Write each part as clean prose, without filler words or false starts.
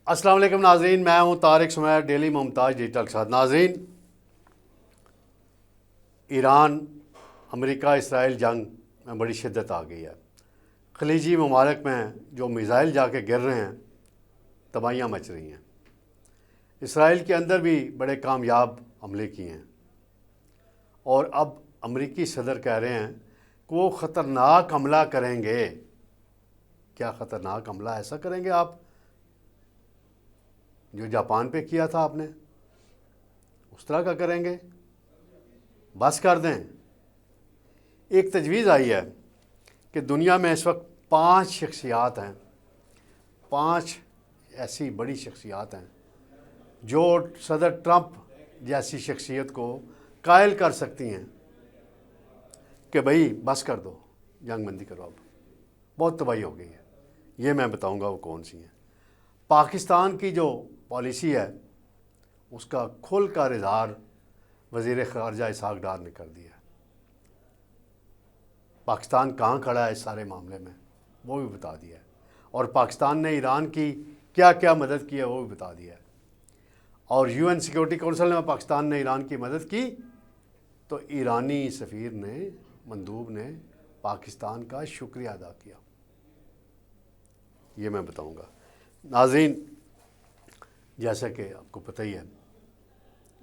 السلام علیکم ناظرین، میں ہوں طارق سمیر، ڈیلی ممتاز ڈیجیٹل کے ساتھ۔ ناظرین، ایران امریکہ اسرائیل جنگ میں بڑی شدت آ گئی ہے۔ خلیجی ممالک میں جو میزائل جا کے گر رہے ہیں، تباہیاں مچ رہی ہیں۔ اسرائیل کے اندر بھی بڑے کامیاب حملے کیے ہیں، اور اب امریکی صدر کہہ رہے ہیں کہ وہ خطرناک حملہ کریں گے۔ کیا خطرناک حملہ ایسا کریں گے آپ جو جاپان پہ کیا تھا؟ آپ نے اس طرح کا کریں گے؟ بس کر دیں۔ ایک تجویز آئی ہے کہ دنیا میں اس وقت 5 شخصیات ہیں، 5 ایسی بڑی شخصیات ہیں جو صدر ٹرمپ جیسی شخصیت کو قائل کر سکتی ہیں کہ بھائی بس کر دو، جنگ بندی کرو، اب بہت تباہی ہو گئی ہے۔ یہ میں بتاؤں گا وہ کون سی ہیں۔ پاکستان کی جو پالیسی ہے اس کا کھل کر اظہار وزیر خارجہ اسحاق ڈار نے کر دیا ہے۔ پاکستان کہاں کھڑا ہے اس سارے معاملے میں وہ بھی بتا دیا ہے، اور پاکستان نے ایران کی کیا کیا مدد کی ہے وہ بھی بتا دیا ہے۔ اور UN سیکورٹی کونسل میں پاکستان نے ایران کی مدد کی تو ایرانی سفیر نے، مندوب نے پاکستان کا شکریہ ادا کیا۔ یہ میں بتاؤں گا۔ ناظرین، جیسا کہ آپ کو پتہ ہی ہے،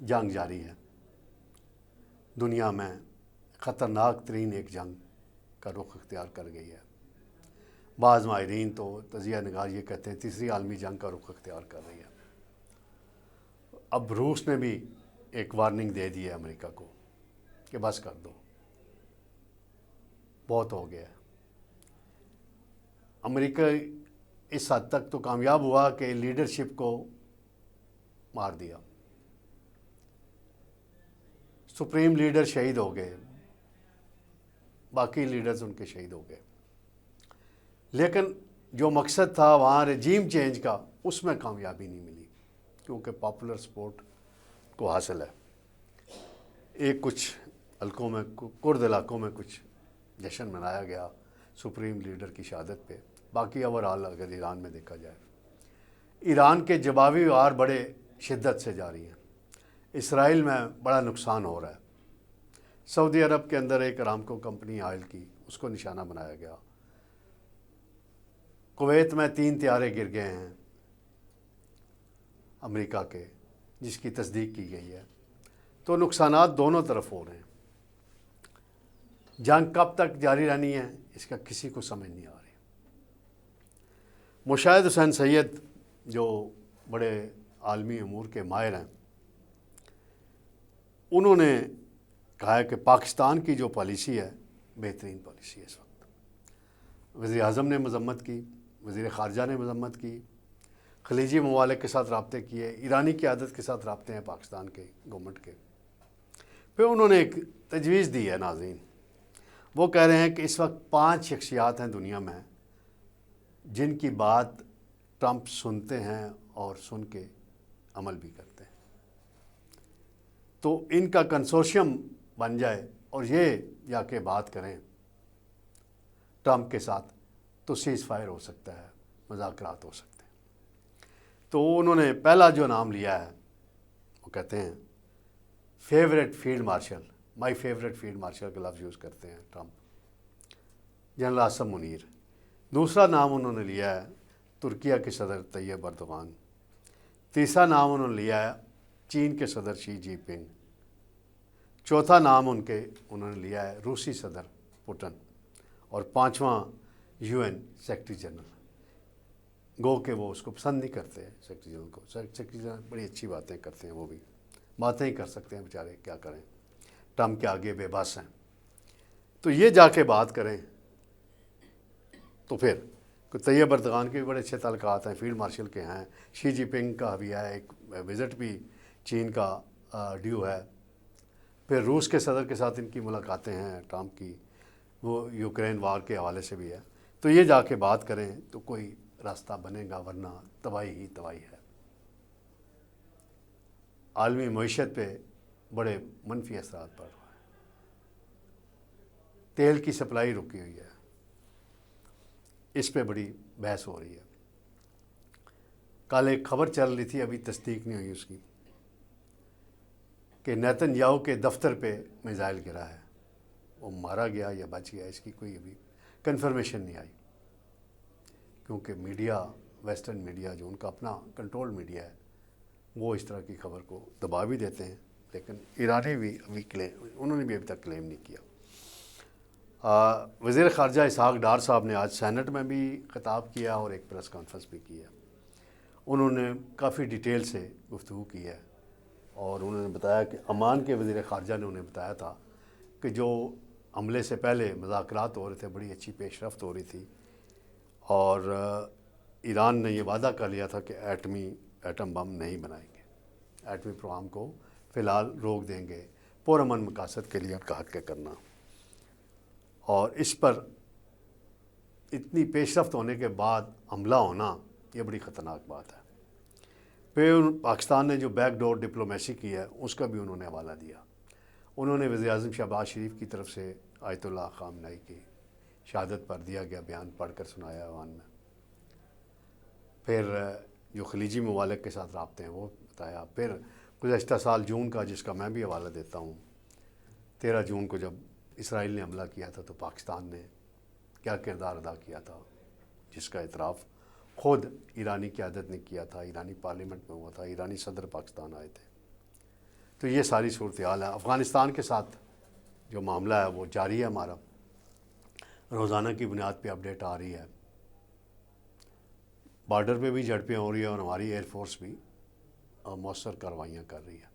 جنگ جاری ہے۔ دنیا میں خطرناک ترین ایک جنگ کا رخ اختیار کر گئی ہے۔ بعض ماہرین تو تجزیہ نگار یہ کہتے ہیں تیسری عالمی جنگ کا رخ اختیار کر رہی ہے۔ اب روس نے بھی ایک وارننگ دے دی ہے امریکہ کو کہ بس کر دو، بہت ہو گیا ہے۔ امریکہ اس حد تک تو کامیاب ہوا کہ لیڈرشپ کو مار دیا۔ سپریم لیڈر شہید ہو گئے، باقی لیڈرز ان کے شہید ہو گئے، لیکن جو مقصد تھا وہاں رجیم چینج کا، اس میں کامیابی نہیں ملی، کیونکہ پاپولر سپورٹ کو حاصل ہے۔ ایک کچھ حلقوں میں، کرد علاقوں میں کچھ جشن منایا گیا سپریم لیڈر کی شہادت پہ، باقی اوورآل اگر ایران میں دیکھا جائے، ایران کے جوابی وار بڑے شدت سے جاری ہیں۔ اسرائیل میں بڑا نقصان ہو رہا ہے۔ سعودی عرب کے اندر ایک ارامکو کمپنی آئل کی، اس کو نشانہ بنایا گیا۔ کویت میں 3 طیارے گر گئے ہیں امریکہ کے، جس کی تصدیق کی گئی ہے۔ تو نقصانات دونوں طرف ہو رہے ہیں۔ جنگ کب تک جاری رہنی ہے اس کا کسی کو سمجھ نہیں آ رہی۔ مشاہد حسین سید جو بڑے عالمی امور کے ماہر ہیں، انہوں نے کہا ہے کہ پاکستان کی جو پالیسی ہے بہترین پالیسی ہے اس وقت۔ وزیر اعظم نے مذمت کی، وزیر خارجہ نے مذمت کی، خلیجی ممالک کے ساتھ رابطے کیے، ایرانی قیادت کے ساتھ رابطے ہیں پاکستان کے گورنمنٹ کے۔ پھر انہوں نے ایک تجویز دی ہے ناظرین، وہ کہہ رہے ہیں کہ اس وقت 5 شخصیات ہیں دنیا میں جن کی بات ٹرمپ سنتے ہیں اور سن کے عمل بھی کرتے ہیں۔ تو ان کا کنسورشیم بن جائے اور یہ جا کے بات کریں ٹرمپ کے ساتھ تو سیز فائر ہو سکتا ہے، مذاکرات ہو سکتے ہیں۔ تو انہوں نے پہلا جو نام لیا ہے وہ کہتے ہیں favourite field marshal, my favourite field marshal کا لفظ یوز کرتے ہیں ٹرمپ، جنرل عاصم منیر۔ دوسرا نام انہوں نے لیا ہے ترکیہ کے صدر طیب اردوغان۔ تیسرا نام انہوں نے لیا ہے چین کے صدر شی جی پنگ۔ چوتھا نام انہوں نے لیا ہے روسی صدر پوٹن۔ اور 5واں UN سیکرٹری جنرل، گو کہ وہ اس کو پسند نہیں کرتے سیکرٹری جنرل کو۔ سیکرٹری جنرل بڑی اچھی باتیں کرتے ہیں، وہ بھی باتیں ہی کر سکتے ہیں بیچارے، کیا کریں، ٹرمپ کے آگے بے بس ہیں۔ تو یہ جا کے بات کریں تو پھر طیب اردوغان کے بھی بڑے اچھے تعلقات ہیں، فیلڈ مارشل کے ہیں، شی جی پنگ کا بھی ہے، ایک وزٹ بھی چین کا ڈیو ہے۔ پھر روس کے صدر کے ساتھ ان کی ملاقاتیں ہیں ٹرمپ کی، وہ یوکرین وار کے حوالے سے بھی ہے۔ تو یہ جا کے بات کریں تو کوئی راستہ بنے گا، ورنہ تباہی ہی تباہی ہے۔ عالمی معیشت پہ بڑے منفی اثرات پڑ رہے ہیں۔ تیل کی سپلائی رکی ہوئی ہے، اس پہ بڑی بحث ہو رہی ہے۔ کل ایک خبر چل رہی تھی، ابھی تصدیق نہیں ہوئی اس کی، کہ نیتن یاہو کے دفتر پہ میزائل گرا ہے، وہ مارا گیا یا بچ گیا، اس کی کوئی ابھی کنفرمیشن نہیں آئی، کیونکہ میڈیا، ویسٹرن میڈیا جو ان کا اپنا کنٹرول میڈیا ہے، وہ اس طرح کی خبر کو دبا بھی دیتے ہیں، لیکن ایرانی بھی انہوں نے بھی ابھی تک کلیم نہیں کیا۔ وزیر خارجہ اسحاق ڈار صاحب نے آج سینٹ میں بھی خطاب کیا اور ایک پریس کانفرنس بھی کی ہے۔ انہوں نے کافی ڈیٹیل سے گفتگو کی ہے اور انہوں نے بتایا کہ عمان کے وزیر خارجہ نے انہیں بتایا تھا کہ جو حملے سے پہلے مذاکرات ہو رہے تھے، بڑی اچھی پیش رفت ہو رہی تھی، اور ایران نے یہ وعدہ کر لیا تھا کہ ایٹم بم نہیں بنائیں گے، ایٹمی پروگرام کو فی الحال روک دیں گے، پرامن مقاصد کے لیے ان کا حق ہے کرنا، اور اس پر اتنی پیش رفت ہونے کے بعد حملہ ہونا یہ بڑی خطرناک بات ہے۔ پھر پاکستان نے جو بیک ڈور ڈپلومیسی کی ہے اس کا بھی انہوں نے حوالہ دیا۔ انہوں نے وزیر اعظم شہباز شریف کی طرف سے آیت اللہ خامنئی کی شہادت پر دیا گیا بیان پڑھ کر سنایا ایوان میں، پھر جو خلیجی ممالک کے ساتھ رابطے ہیں وہ بتایا، پھر گزشتہ سال جون کا جس کا میں بھی حوالہ دیتا ہوں، 13 جون کو جب اسرائیل نے حملہ کیا تھا تو پاکستان نے کیا کردار ادا کیا تھا، جس کا اعتراف خود ایرانی قیادت نے کیا تھا، ایرانی پارلیمنٹ میں ہوا تھا، ایرانی صدر پاکستان آئے تھے۔ تو یہ ساری صورتحال ہے۔ افغانستان کے ساتھ جو معاملہ ہے وہ جاری ہے ہمارا، روزانہ کی بنیاد پہ اپڈیٹ آ رہی ہے، بارڈر پہ بھی جھڑپیں ہو رہی ہیں اور ہماری ایئر فورس بھی مؤثر کارروائیاں کر رہی ہے،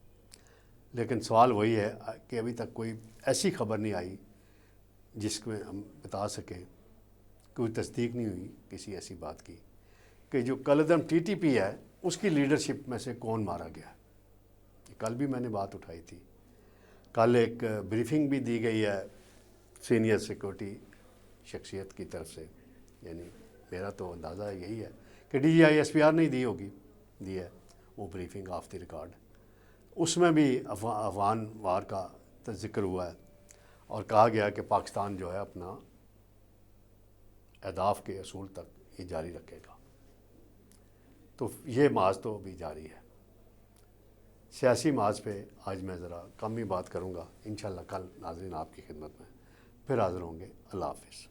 لیکن سوال وہی ہے کہ ابھی تک کوئی ایسی خبر نہیں آئی جس میں ہم بتا سکیں، کوئی تصدیق نہیں ہوئی کسی ایسی بات کی کہ جو کالعدم ٹی ٹی پی ہے اس کی لیڈرشپ میں سے کون مارا گیا ہے۔ کل بھی میں نے بات اٹھائی تھی، کل ایک بریفنگ بھی دی گئی ہے سینئر سیکورٹی شخصیت کی طرف سے، یعنی میرا تو اندازہ یہی ہے کہ D G I S P R نہیں دی ہوگی، دی ہے وہ بریفنگ آف دی ریکارڈ، اس میں بھی افغان وار کا ذکر ہوا ہے اور کہا گیا کہ پاکستان جو ہے اپنا اہداف کے اصول تک یہ جاری رکھے گا۔ تو یہ محاذ تو ابھی جاری ہے۔ سیاسی محاذ پہ آج میں ذرا کم ہی بات کروں گا، انشاءاللہ کل ناظرین آپ کی خدمت میں پھر حاضر ہوں گے۔ اللہ حافظ۔